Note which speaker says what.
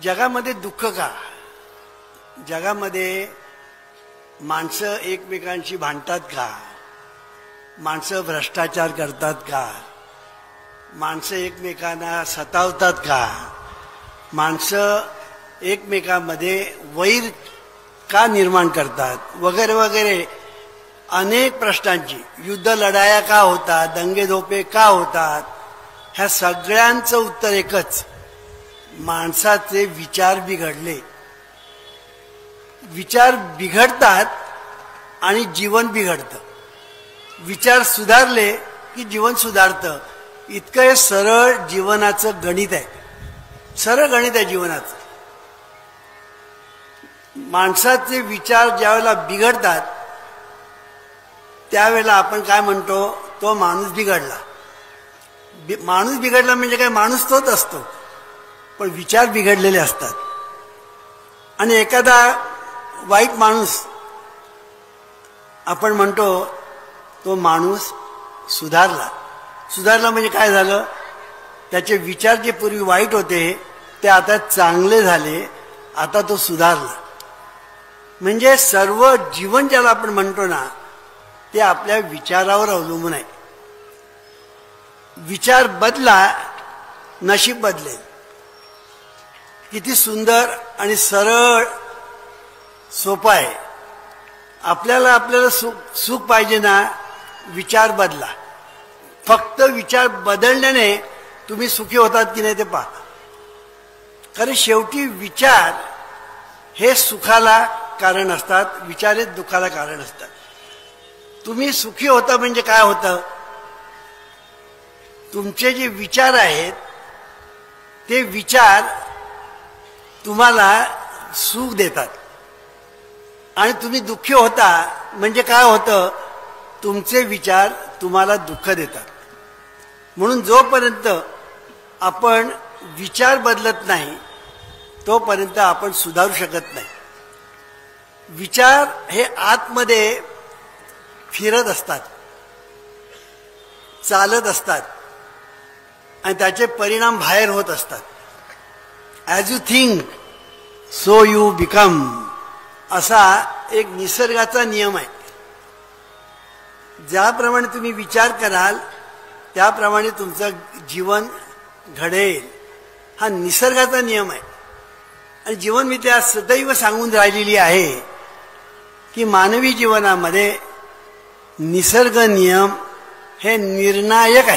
Speaker 1: जगामध्ये दुःख का? जगामध्ये माणसं एकमेकांशी भांडतात का? माणसं भ्रष्टाचार करतात का? माणसं एकमेकांना सतावतात का? माणसं एकमेकांमध्ये वैर का निर्माण करतात? वगैरे वगैरे अनेक प्रश्नांची, युद्ध लढाया का होतात, दंगेधोपे का होतात, ह्या सगळ्यांचं उत्तर एकच, माणसाचे विचार बिघडले. विचार बिघडतात आणि जीवन बिघडतं. विचार सुधारले की जीवन सुधारतं. इतकं हे सरळ जीवनाचं गणित आहे. सरळ गणित आहे जीवनाचं. माणसाचे विचार ज्यावेळेला बिघडतात त्यावेळेला आपण काय म्हणतो, तो माणूस बिघडला. माणूस बिघडला म्हणजे काय, माणूस तोच असतो, पण विचार बिघडलेले असतात. आणि एखादा वाईट माणूस आपण म्हणतो तो माणूस सुधारला. सुधारला म्हणजे काय झालं, त्याचे विचार जे पूर्वी वाईट होते ते आता चांगले झाले, आता तो सुधारला. म्हणजे सर्व जीवन ज्याला आपण म्हणतो ना, ते आपल्या विचारावर अवलंबून आहे. विचार बदला, नशीब बदलेल. किती सुंदर आणि सरळ सोपं आहे. आपल्याला सुख पाहिजे ना, विचार बदला. फक्त विचार बदलण्याने तुम्ही सुखी होतात की नाही ते पहा. कारण शेवटी विचार हे सुखाला कारण असतात, विचार हे दुःखाला कारण असतात. तुम्ही सुखी होता म्हणजे काय होतं, तुमचे जे विचार आहेत ते विचार तुम्हाला सुख देतात. आणि तुम्ही दुःखी होता म्हणजे काय होतं, तुमचे विचार तुम्हाला दुःख देतात. म्हणून जोपर्यंत आपण विचार बदलत नाही तोपर्यंत आपण सुधारू शकत नाही. विचार हे आतमध्ये फिरत असतात, चालत असतात आणि त्याचे परिणाम बाहेर होत असतात. As you think so you become, असा एक निसर्गाचा नियम आहे. ज्याप्रमाणे तुम्ही विचार कराल त्याप्रमाणे तुमचं जीवन घडेल. हा निसर्गाचा नियम आहे. आणि जीवनविद्या सदैव सांगून राहिलेली आहे की मानवी जीवनामध्ये निसर्ग नियम हे निर्णायक आहे.